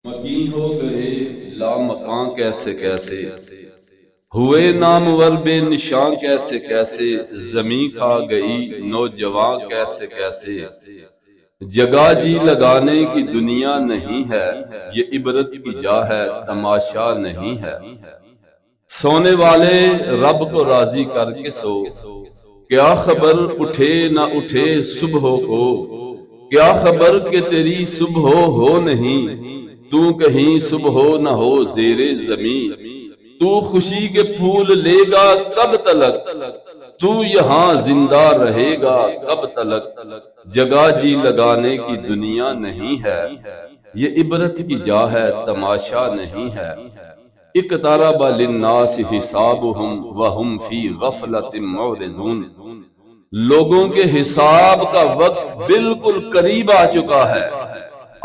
مکین ہو گئے لامکاں کیسے کیسے، ہوئے نامور بے نشاں کیسے کیسے، زمیں کھا گئی نوجواں کیسے کیسے۔ جگہ جی لگانے کی دنیا نہیں ہے، یہ عبرت کی جا ہے تماشا نہیں ہے۔ سونے والے رب کو راضی کر کے سو، کیا خبر اٹھے نہ اٹھے صبح کو، کیا خبر کہ تیری صبح ہو نہیں، تو کہیں صبح نہ ہو زیر زمین۔ تو خوشی کے پھول لے گا کب تلک، تو یہاں زندہ رہے گا کب تلک۔ جگہ جی لگانے کی دنیا نہیں ہے، یہ عبرت کی جا ہے تماشا نہیں ہے۔ اقترب للناس حسابهم وهم فی غفلۃ معرضون۔ لوگوں کے حساب کا وقت بالکل قریب آ چکا ہے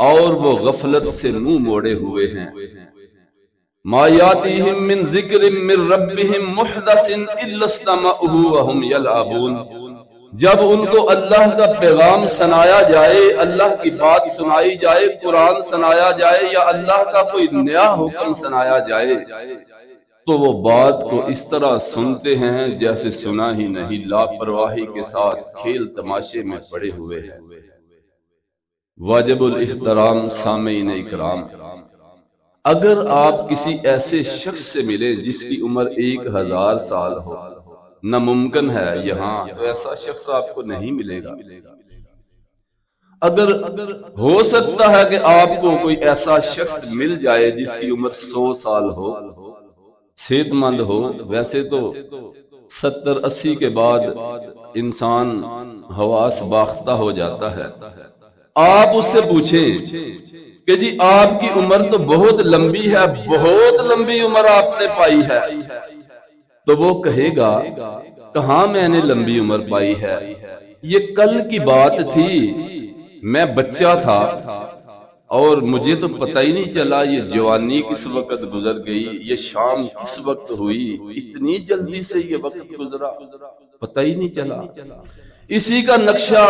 اور وہ غفلت سے منہ موڑے ہوئے ہیں۔ ما یاتیہم من ذکر من ربہم محدث الا استمعوہ وہم یلعبون۔ جب ان کو اللہ کا پیغام سنایا جائے، اللہ کی بات سنائی جائے، قرآن سنایا جائے یا اللہ کا کوئی نیا حکم سنایا جائے تو وہ بات کو اس طرح سنتے ہیں جیسے سنا ہی نہیں، لاپرواہی کے ساتھ کھیل تماشے میں پڑے ہوئے ہیں۔ واجب الاحترام سامعین اکرام، اگر آپ کسی ایسے شخص سے ملے جس کی عمر 1000 سال ہو، ناممکن ہے یہاں تو ایسا شخص آپ کو نہیں ملے گا۔ اگر ہو سکتا ہے کہ آپ کو کوئی ایسا شخص مل جائے جس کی عمر 100 سال ہو، صحت مند ہو، ویسے تو 70-80 کے بعد انسان حواس باختہ ہو جاتا ہے۔ آپ اس سے پوچھیں کہ جی آپ کی عمر تو بہت لمبی ہے، بہت لمبی عمر آپ نے پائی ہے، تو وہ کہے گا کہاں میں نے لمبی عمر پائی ہے، یہ کل کی بات تھی، میں بچہ تھا اور مجھے تو پتہ ہی نہیں چلا یہ جوانی کس وقت گزر گئی، یہ شام کس وقت ہوئی، اتنی جلدی سے یہ وقت گزرا، پتہ ہی نہیں چلا۔ اسی کا نقشہ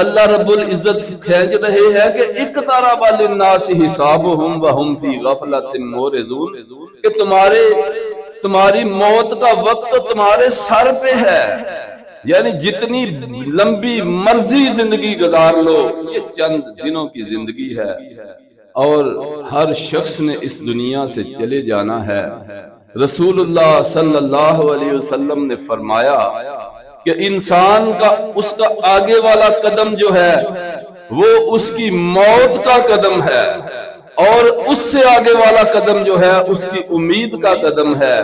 اللہ رب العزت کھینچ رہے ہیں کہ اقترب للناس حسابهم وهم فی غفلۃ معرضون، کہ تمہاری موت کا وقت تمہارے سر پہ ہے، یعنی جتنی لمبی مرضی زندگی گزار لو، یہ چند دنوں کی زندگی ہے اور ہر شخص نے اس دنیا سے چلے جانا ہے۔ رسول اللہ صلی اللہ علیہ وسلم نے فرمایا کہ انسان کا اس کا آگے والا قدم جو ہے وہ اس کی موت کا قدم ہے، اور اس سے آگے والا قدم جو ہے اس کی امید کا قدم ہے۔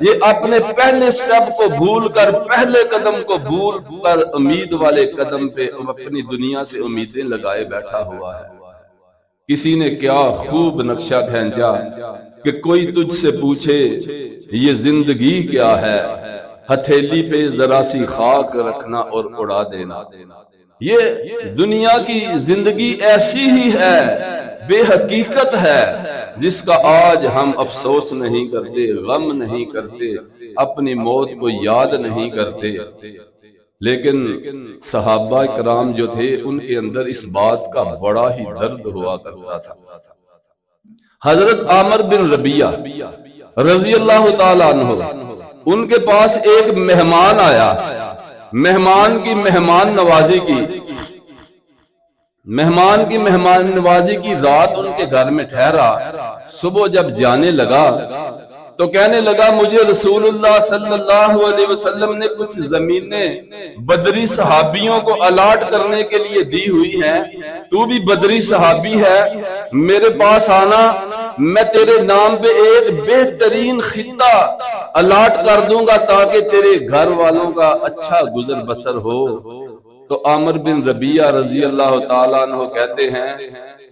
یہ اپنے پہلے سٹیپ کو بھول کر، پہلے قدم کو بھول کر امید والے قدم پہ اپنی دنیا سے امیدیں لگائے بیٹھا ہوا ہے۔ کسی نے کیا خوب نقشہ کھینچا کہ کوئی تجھ سے پوچھے یہ زندگی کیا ہے، ہتھیلی پہ ذرا سی خاک رکھنا اور اڑا دینا۔ یہ دنیا کی زندگی ایسی ہی ہے، بے حقیقت ہے، جس کا آج ہم افسوس نہیں کرتے، غم نہیں کرتے، اپنی موت کو یاد نہیں کرتے۔ لیکن صحابہ کرام جو تھے ان کے اندر اس بات کا بڑا ہی درد ہوا کرتا تھا۔ حضرت عامر بن ربیعہ رضی اللہ تعالیٰ عنہ، ان کے پاس ایک مہمان آیا، مہمان کی مہمان نوازی کی رات ان کے گھر میں ٹھہرا۔ صبح جب جانے لگا تو کہنے لگا مجھے رسول اللہ صلی اللہ علیہ وسلم نے کچھ زمینیں بدری صحابیوں کو الاٹ کرنے کے لیے دی ہوئی ہیں، تو بھی بدری صحابی ہے، میرے پاس آنا، میں تیرے نام پہ ایک بہترین خطہ الاٹ کر دوں گا تاکہ تیرے گھر والوں کا اچھا گزر بسر ہو۔ تو عامر بن ربیعہ رضی اللہ تعالیٰ عنہ کہتے ہیں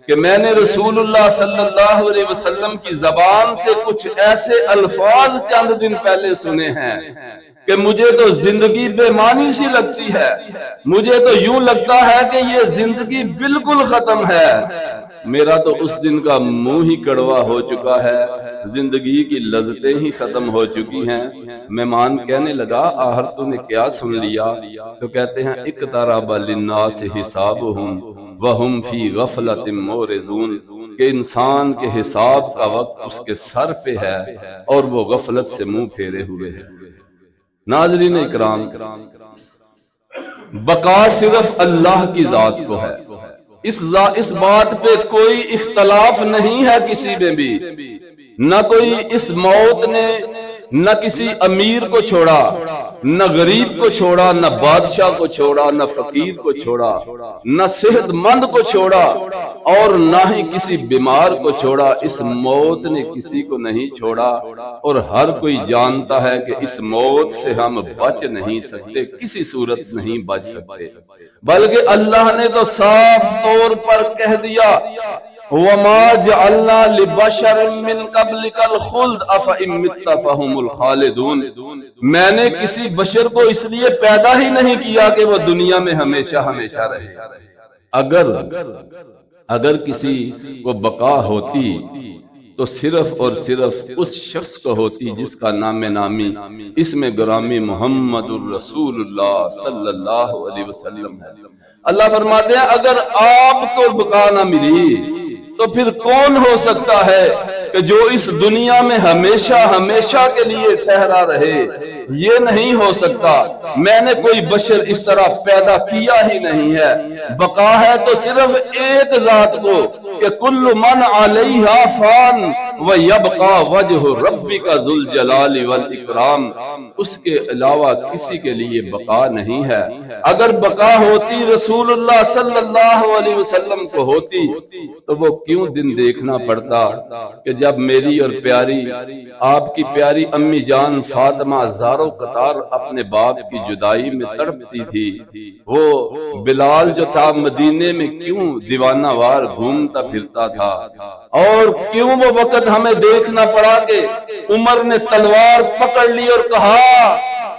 کہ میں نے رسول اللہ صلی اللہ علیہ وسلم کی زبان سے کچھ ایسے الفاظ چند دن پہلے سنے ہیں کہ مجھے تو زندگی بے معنی سی لگتی ہے، مجھے تو یوں لگتا ہے کہ یہ زندگی بالکل ختم ہے، میرا تو اس دن کا منہ ہی کڑوا ہو چکا ہے، زندگی کی لذتیں ہی ختم ہو چکی ہیں۔ مہمان کہنے لگا آخر تو نے کیا سن لیا؟ تو کہتے ہیں اقترب للناس حسابهم وهم فی غفلۃ معرضون، کہ انسان کے حساب کا وقت اس کے سر پہ ہے اور وہ غفلت سے منہ پھیرے ہوئے ہے۔ ناظرین اکرام، بقا صرف اللہ کی ذات کو ہے، اس بات پہ کوئی اختلاف نہیں ہے کسی میں بھی۔ نہ کوئی اس موت نے نہ کسی امیر کو چھوڑا، نہ غریب کو چھوڑا، نہ بادشاہ کو چھوڑا، نہ فقیر کو چھوڑا، نہ صحت مند کو چھوڑا، اور نہ ہی کسی بیمار کو چھوڑا۔ اس موت نے کسی کو نہیں چھوڑا، اور ہر کوئی جانتا ہے کہ اس موت سے ہم بچ نہیں سکتے، کسی صورت نہیں بچ سکتے۔ بلکہ اللہ نے تو صاف طور پر کہہ دیا، وَمَا جَعَلْنَا لِبَشَرٍ مِّن قَبْلِكَ الْخُلْدَ أَفَإِن مِّتَّ فَهُمُ الْخَالِدُونَ۔ میں نے کسی بشر کو اس لیے پیدا ہی نہیں کیا کہ وہ دنیا میں ہمیشہ ہمیشہ رہے۔ اگر کسی کو بقا ہوتی تو صرف اور صرف اس شخص کو ہوتی جس کا نام نامی اسم گرامی محمد الرسول اللہ صلی اللہ علیہ وسلم ہے۔ اللہ فرماتے ہیں اگر آپ کو بقا نہ ملی تو پھر کون ہو سکتا ہے کہ جو اس دنیا میں ہمیشہ ہمیشہ کے لیے ٹھہرا رہے؟ یہ نہیں ہو سکتا۔ میں نے کوئی بشر اس طرح پیدا کیا ہی نہیں ہے۔ بقا ہے تو صرف ایک ذات کو کہ کل من علیہا فان ویبقى وجہ ربک ذو الجلال والاکرام، اس کے علاوہ کسی کے لیے بقا نہیں ہے۔ اگر بقا ہوتی رسول اللہ صلی اللہ علیہ وسلم کو ہوتی تو وہ کیوں دن دیکھنا پڑتا کہ جب میری اور پیاری آپ کی پیاری امی جان فاطمہ زارو قطار اپنے باپ کی جدائی میں تڑپتی تھی، وہ بلال جو تھا مدینے میں کیوں دیوانہ وار گھومتا پھرتا تھا، اور کیوں وہ وقت ہمیں دیکھنا پڑا کہ عمر نے تلوار پکڑ لی اور کہا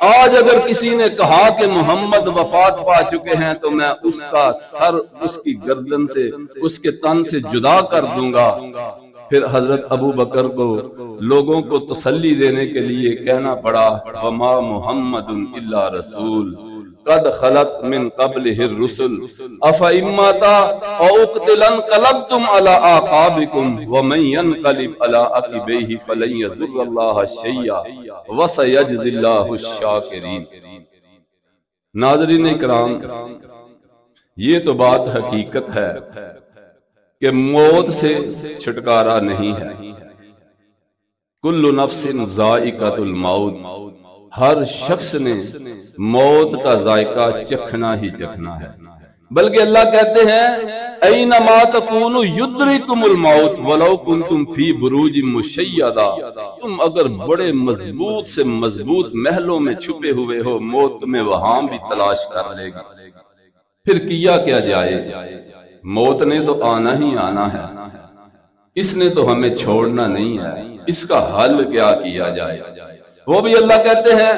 آج اگر کسی نے کہا کہ محمد وفات پا چکے ہیں تو میں اس کا سر اس کی گردن سے اس کے تن سے جدا کر دوں گا۔ پھر حضرت ابو بکر کو لوگوں کو تسلی دینے کے لیے کہنا پڑا وما محمد الا رسول قد خلت من قبلہ الرسل افئن مات او قتل انقلبتم علی اعقابکم ومن ينقلب علی عقبیہ فلن یضر اللہ شیئا وسیجزی اللہ الشاکرین۔ ناظرین اکرام، یہ تو بات حقیقت ہے کہ موت سے چھٹکارا نہیں ہے۔ کل نفس ذائقۃ الموت، ہر شخص نے موت کا ذائقہ چکھنا ہی چکھنا ہے۔ بلکہ اللہ کہتے ہیں اینما تکونوا یدرککم الموت ولو کنتم فی بروج مشیدہ، تم اگر بڑے مضبوط سے مضبوط محلوں میں چھپے ہوئے ہو موت تمہیں وہاں بھی تلاش کر لے گی۔ پھر کیا کیا جائے؟ موت نے تو آنا ہی آنا ہے، اس نے تو ہمیں چھوڑنا نہیں ہے، اس کا حل کیا کیا جائے؟ وہ بھی اللہ کہتے ہیں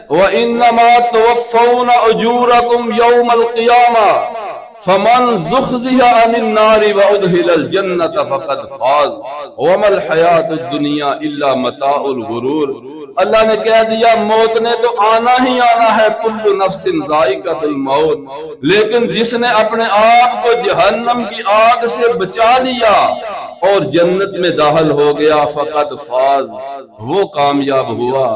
وَإِنَّمَا تُوَفَّوْنَ أُجُورَكُمْ يَوْمَ الْقِيَامَةِ فَمَنْ زُحْزِحَ عَنِ النَّارِ وَأُدْخِلَ الْجَنَّةَ فَقَدْ فَازَ وَمَا الْحَيَاةُ الدُّنْيَا إِلَّا مَتَاعُ الْغُرُورِ۔ اللہ نے کہہ دیا موت نے تو آنا ہی آنا ہے، کل نفس ذائقۃ الموت، لیکن جس نے اپنے آپ کو جہنم کی آگ سے بچا لیا اور جنت میں داخل ہو گیا فقد فاز، وہ کامیاب ہوا،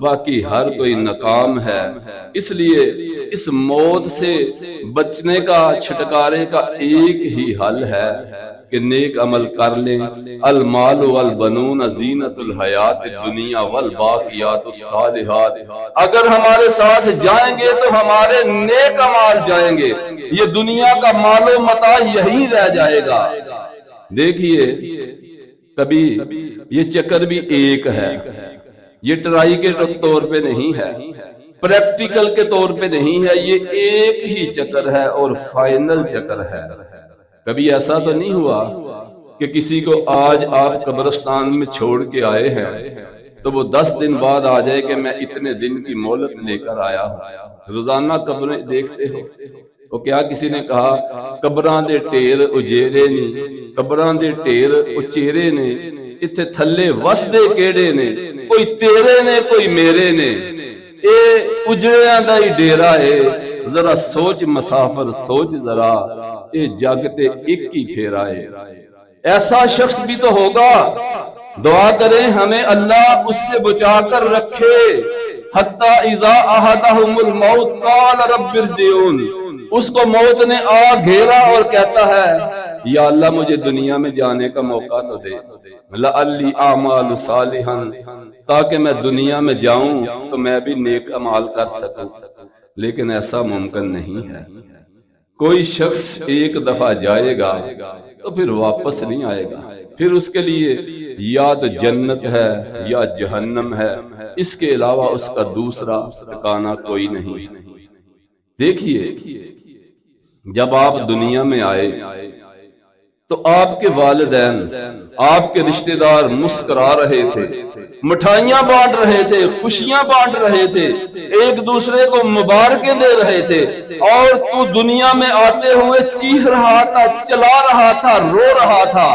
باقی ہر کوئی ناکام ہے۔ اس لیے اس موت سے بچنے کا چھٹکارے کا ایک ہی حل ہے کہ نیک عمل کر لیں۔ المال والبنون زینت الحیات الدنیا والباقیات الصالحات، اگر ہمارے ساتھ جائیں گے تو ہمارے نیک اعمال جائیں گے، یہ دنیا کا مال و متاع یہی رہ جائے گا۔ دیکھیے کبھی یہ چکر بھی ایک ہے، یہ ٹرائی کے طور پہ نہیں ہے، پریکٹیکل کے طور پہ نہیں ہے، یہ ایک ہی چکر ہے اور فائنل چکر ہے۔ کبھی ایسا تو نہیں ہوا کہ کسی کو آج آپ قبرستان میں چھوڑ کے آئے ہیں تو وہ 10 دن بعد آ جائے کہ میں اتنے دن کی مہلت لے کر آیا ہوں۔ روزانہ قبریں دیکھتے ہو تو کیا کسی نے کہا قبراں دے ٹھیر اجیرے نے، قبراں دے ٹھیر اچیرے نے، اتھے تھلے وسدے کیڑے نے، کوئی تیرے نے کوئی میرے نے، اے اجڑیاں دا ہی ڈیرا ہے، ذرا سوچ مسافر سوچ ذرا، اے جگ تے ایک ہی پھیرا ہے۔ ایسا شخص بھی تو ہوگا، دعا کریں ہمیں اللہ اس سے بچا کر رکھے۔ حتی اذا احدہم الموت قال رب ارجعون، اس کو موت نے آ گھیرا اور کہتا ہے یا اللہ مجھے دنیا میں جانے کا موقع تو دے، لعلی اعمال صالحا، تاکہ میں دنیا میں جاؤں تو میں بھی نیک اعمال کر سکوں۔ لیکن ایسا ممکن نہیں ہے۔ کوئی شخص ایک دفعہ جائے گا تو پھر واپس نہیں آئے گا، پھر اس کے لیے یا تو جنت ہے یا جہنم ہے، اس کے علاوہ اس کا دوسرا ٹھکانہ کوئی نہیں۔ دیکھیے جب آپ دنیا میں آئے تو آپ کے والدین، آپ کے رشتہ دار مسکرا رہے تھے، مٹھائیاں بانٹ رہے تھے، خوشیاں بانٹ رہے تھے، ایک دوسرے کو مبارکیں دے رہے تھے، اور تو دنیا میں آتے ہوئے چیخ رہا تھا، چلا رہا تھا، رو رہا تھا۔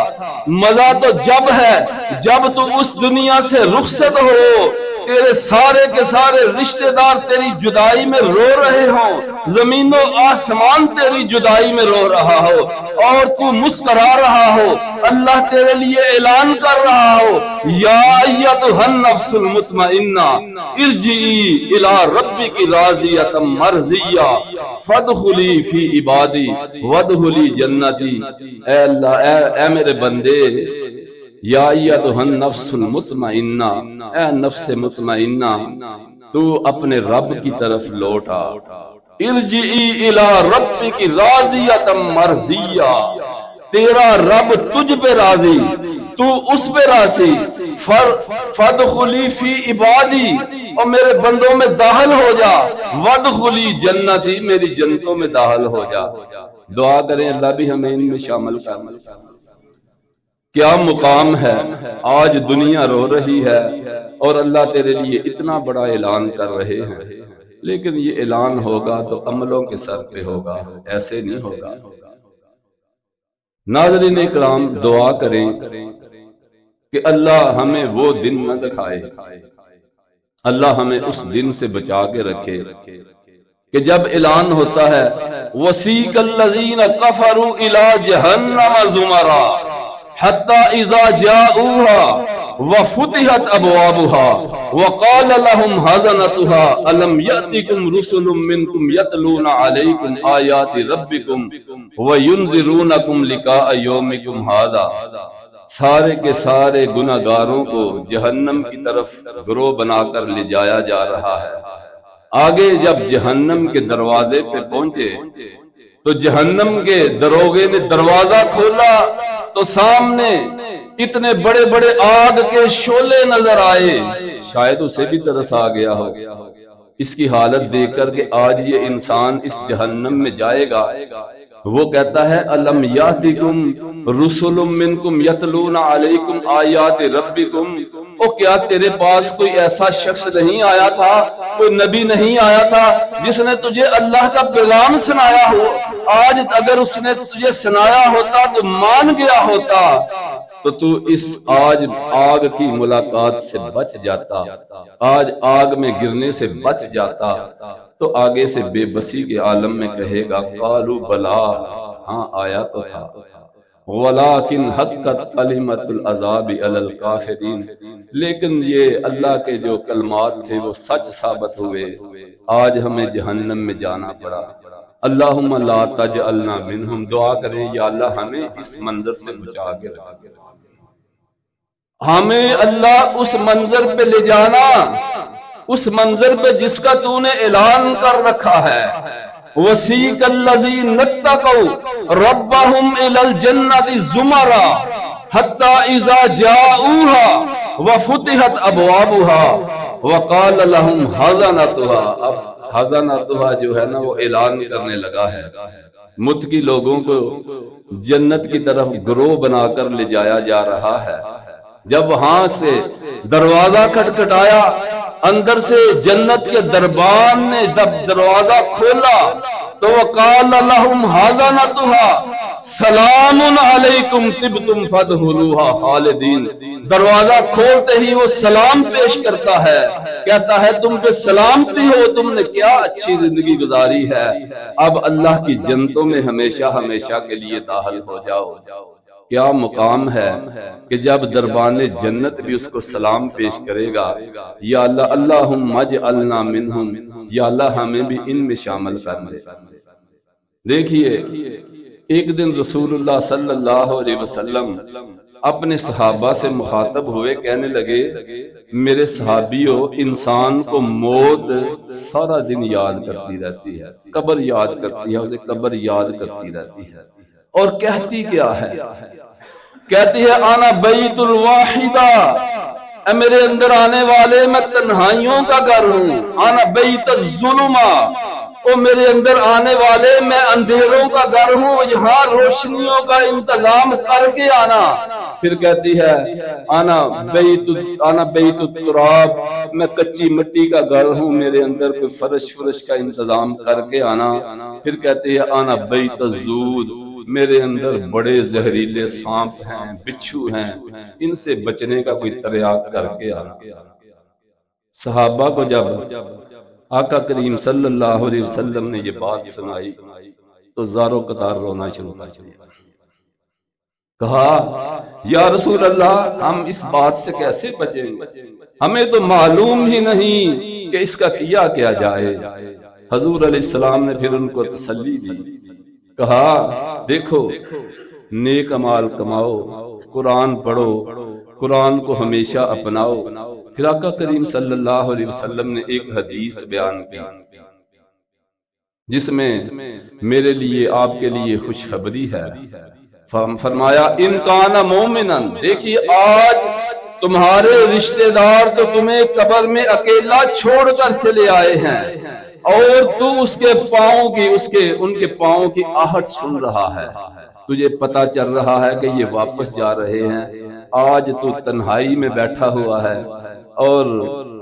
مزہ تو جب ہے جب تو اس دنیا سے رخصت ہو، تیرے سارے کے سارے رشتہ دار تیری جدائی میں رو رہے ہوں، زمین و آسمان تیری جدائی میں رو رہا ہو، اور تو مسکرا رہا ہو، اللہ تیرے لیے اعلان کر رہا ہو یا ایتھا النفس المطمئنہ ارجعی الی ربک راضیۃ مرضیہ فادخلی فی عبادی وادخلی جنتی۔ اے اللہ، اے میرے بندے، یا ایتھا النفس المطمئنہ، اے نفس مطمئنہ، تو اپنے رب کی طرف لوٹ آ، ارجعی الی ربک راضیۃ مرضیہ، تیرا رب تجھ پہ راضی، تو اس پہ راضی، فادخلی فی عبادی، اور میرے بندوں میں داخل ہو جا، وادخلی جنتی، میری جنتوں میں داخل ہو جا۔ دعا کریں اللہ بھی ہمیں ان میں شامل کر۔ کیا مقام ہے، آج دنیا رو رہی ہے اور اللہ تیرے لیے اتنا بڑا اعلان کر رہے ہیں، لیکن یہ اعلان ہوگا تو عملوں کے سر پہ ہوگا، ایسے نہیں ہوگا۔ ناظرین اکرام، دعا کریں کہ اللہ ہمیں وہ دن نہ دکھائے، اللہ ہمیں اس دن سے بچا کے رکھے کہ جب اعلان ہوتا ہے وَسِيقَ الَّذِينَ كَفَرُوا إِلَى جَهَنَّمَ زُمَرًا حَتَّى إِذَا جَاءُوهَا وَفُتِحَتْ أَبْوَابُهَا وَقَالَ لَهُمْ خَزَنَتُهَا أَلَمْ يَأْتِكُمْ رُسُلٌ مِّنكُمْ يَتْلُونَ عَلَيْكُمْ آيَاتِ رَبِّكُمْ وَيُنذِرُونَكُمْ لِقَاءَ يَوْمِكُمْ هَٰذَا۔ سارے کے سارے گناہگاروں کو جہنم کی طرف گروہ بنا کر لے جایا جا رہا ہے۔ آگے جب جہنم کے دروازے پہ پہنچے تو جہنم کے دروغے نے دروازہ کھولا تو سامنے اتنے بڑے بڑے آگ کے شعلے نظر آئے، شاید اسے بھی ترس آ گیا ہو اس کی حالت دیکھ کر کہ آج یہ انسان اس جہنم میں جائے گا۔ وہ کہتا ہے الم یاتکم رسل منکم یتلون علیکم آیات ربکم، او کیا تیرے پاس کوئی ایسا شخص نہیں آیا تھا، کوئی نبی نہیں آیا تھا جس نے تجھے اللہ کا پیغام سنایا ہو؟ آج اگر اس نے تجھے سنایا ہوتا تو مان گیا ہوتا تو اس آج آگ کی ملاقات سے بچ جاتا، آج آگ میں گرنے سے بچ جاتا۔ تو آگے سے بے بسی کے عالم میں کہے گا قالوا بلا، ہاں آیا تو تھا، ولیکن حقت کلمۃ العذاب علی الکافرین، لیکن یہ اللہ کے جو کلمات تھے وہ سچ ثابت ہوئے، آج ہمیں جہنم میں جانا پڑا۔ اللہم لا تجعلنا منہم، دعا کریں یا اللہ ہمیں اس منظر سے بچا کے رکھ، ہمیں اللہ اس منظر پہ لے جانا، اس منظر پہ جس کا تو نے اعلان کر رکھا ہے وَسِيقَ الَّذِينَ اتَّقَوْا رَبَّهُمْ إِلَى الْجَنَّةِ زُمَرًا حَتَّى إِذَا جَاءُوهَا وَفُتِحَتْ أَبْوَابُهَا وَقَالَ لَهُمْ خَزَنَتُهَا۔ اب خزنتها جو ہے نا وہ اعلان کرنے لگا ہے، متقی لوگوں کو جنت کی طرف گروہ بنا کر لے جایا جا رہا ہے۔ جب وہاں سے دروازہ کھٹکھٹایا، اندر سے جنت کے دربان نے جب دروازہ کھولا تو وقال لهم خزنتها سلام علیکم طبتم فادخلوها خالدین، دروازہ کھولتے ہی وہ سلام پیش کرتا ہے، کہتا ہے تم پہ سلامتی ہو، تم نے کیا اچھی زندگی گزاری ہے، اب اللہ کی جنتوں میں ہمیشہ ہمیشہ کے لیے داخل ہو جاؤ۔ کیا مقام ہے کہ جب دربان جنت بھی اس کو سلام پیش کرے گا، یا اللہ اللہم اجعلنا منہم، یا اللہ ہمیں بھی ان میں شامل کر لے۔ دیکھیے ایک دن رسول اللہ صلی اللہ علیہ وسلم اپنے صحابہ سے مخاطب ہوئے، کہنے لگے میرے صحابیوں، انسان کو موت سارا دن یاد کرتی رہتی ہے، قبر یاد کرتی ہے، اسے قبر یاد کرتی رہتی ہے، اور کہتی کیا ہے؟ کہتی ہے انا بیت الواحدہ، اے میرے اندر آنے والے میں تنہائیوں کا گھر ہوں، انا بیت الظلمہ، او میرے اندر آنے والے میں اندھیروں کا گھر ہوں، یہاں روشنیوں کا انتظام کر کے آنا۔ پھر کہتی ہے انا بیت التراب، میں کچی مٹی کا گھر ہوں، میرے اندر کوئی فرش کا انتظام کر کے آنا۔ پھر کہتی ہے انا بیت الزود، میرے اندر بڑے زہریلے سانپ ہیں، بچھو ہیں، ان سے بچنے کا کوئی تریاق کر کے آنا۔ صحابہ کو جب آقا کریم صلی اللہ علیہ وسلم نے یہ بات سنائی تو زارو قطار رونا شروع کر دیا۔ کہا یا رسول اللہ، ہم اس بات سے کیسے بچیں گے؟ ہمیں تو معلوم ہی نہیں کہ اس کا کیا کیا جائے۔ حضور علیہ السلام نے پھر ان کو تسلی دی، کہا دیکھو نیک اعمال کماؤ، قرآن پڑھو، قرآن کو ہمیشہ اپناؤ۔ پھر آقا کریم صلی اللہ علیہ وسلم نے ایک حدیث بیان کی جس میں میرے لیے آپ کے لیے خوشخبری ہے۔ فرمایا ان کان مومنا، دیکھیے آج تمہارے رشتہ دار تو تمہیں قبر میں اکیلا چھوڑ کر چلے آئے ہیں، اور تو اس کے پاؤں کی ان کے پاؤں کی آہٹ سن رہا ہے، تجھے پتا چل رہا ہے کہ یہ واپس جا رہے ہیں۔ آج تو تنہائی میں بیٹھا ہوا ہے اور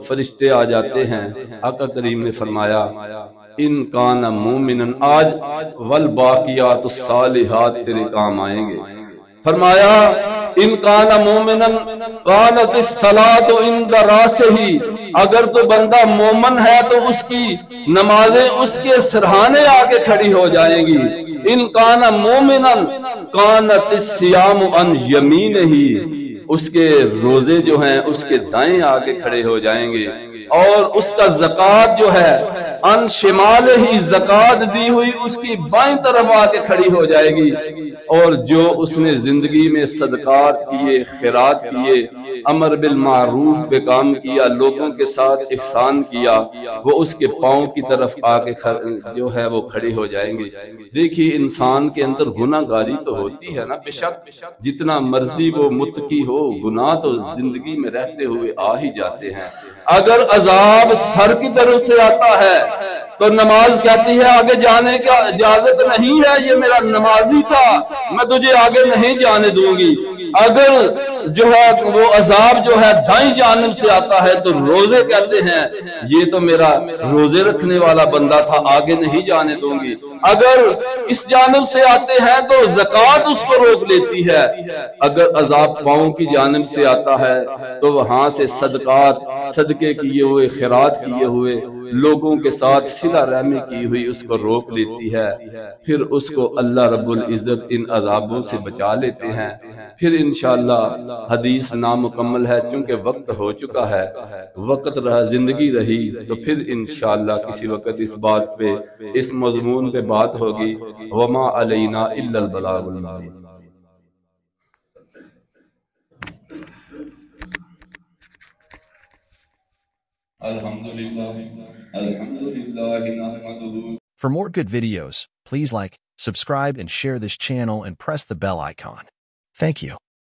فرشتے آ جاتے ہیں۔ آقا کریم نے فرمایا ان کان مومنا، آج والباقیات الصالحات تیرے کام آئیں گے۔ فرمایا ان کان مومنا کانت الصلاۃ عند راسہ، اگر تو بندہ مومن ہے تو اس کی نمازیں اس کے سرہانے آ کے کھڑی ہو جائیں گی۔ ان کان مومنا کانت الصیام عن یمینہ، اس کے روزے جو ہیں اس کے دائیں آگے کھڑے ہو جائیں گے، اور اس کا زکوٰۃ جو ہے ان شمال ہی، زکوٰۃ دی ہوئی اس کی بائیں طرف آ کے کھڑی ہو جائے گی۔ اور جو اس نے زندگی میں صدقات کیے، خیرات کیے، امر بالمعروف پہ کام کیا، لوگوں کے ساتھ احسان کیا، وہ اس کے پاؤں کی طرف آ کے جو ہے وہ کھڑے ہو جائیں گے۔ دیکھیے انسان کے اندر گناہ گاری تو ہوتی ہے نا، بے شک جتنا مرضی وہ متقی ہو، گناہ تو زندگی میں رہتے ہوئے آ ہی جاتے ہیں۔ اگر عذاب سر کی طرف سے آتا ہے تو نماز کہتی ہے آگے جانے کا اجازت نہیں ہے، یہ میرا نمازی تھا، میں تجھے آگے نہیں جانے دوں گی۔ اگر جو ہے وہ عذاب جو ہے دائیں جانب سے آتا ہے تو روزے کہتے ہیں یہ تو میرا روزے رکھنے والا بندہ تھا، آگے نہیں جانے دوں گی۔ اگر اس جانب سے آتے ہیں تو زکوٰۃ اس کو روک لیتی ہے۔ اگر عذاب پاؤں کی جانب سے آتا ہے تو وہاں سے صدقات، صدقے کیے ہوئے، خیرات کیے ہوئے، لوگوں کے ساتھ صلہ رحمی کی ہوئی اس کو روک لیتی ہے۔ پھر اس کو اللہ رب العزت ان عذابوں سے بچا لیتے ہیں۔ پھر انشاءاللہ حدیث نامکمل ہے چونکہ وقت ہو چکا ہے، وقت رہا، زندگی رہی تو پھر انشاءاللہ کسی وقت اس بات پہ، اس مضمون پہ بات ہوگی۔ وما علینا الا البلاغ المبین۔ For more good videos, please like, subscribe, and share this channel and press the bell icon. Thank you.